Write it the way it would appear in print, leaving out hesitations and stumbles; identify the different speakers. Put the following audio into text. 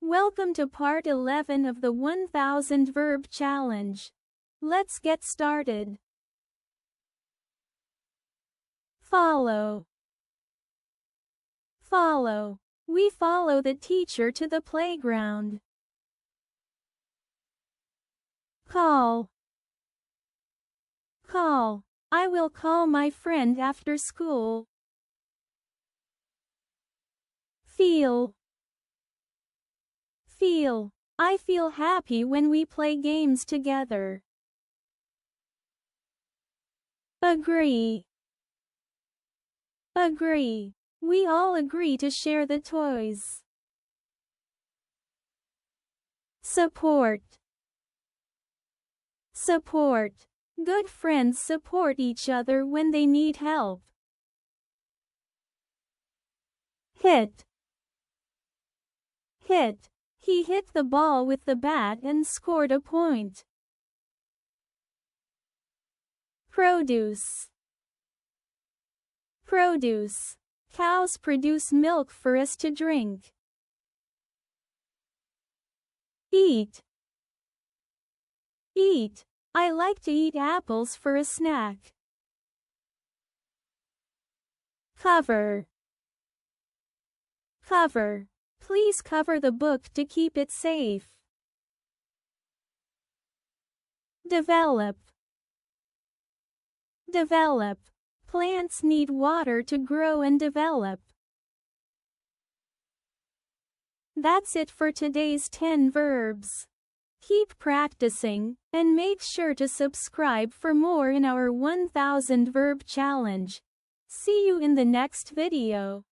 Speaker 1: Welcome to part 11 of the 1000 Verb Challenge. Let's get started. Follow. Follow. We follow the teacher to the playground. Call. Call. I will call my friend after school. Feel. Feel. I feel happy when we play games together. Agree. Agree. We all agree to share the toys. Support. Support. Good friends support each other when they need help. Hit. Hit. He hit the ball with the bat and scored a point. Produce. Produce. Cows produce milk for us to drink. Eat. Eat. I like to eat apples for a snack. Cover. Cover. Please cover the book to keep it safe. Develop. Develop. Plants need water to grow and develop. That's it for today's 10 verbs. Keep practicing, and make sure to subscribe for more in our 1000 Verb Challenge. See you in the next video.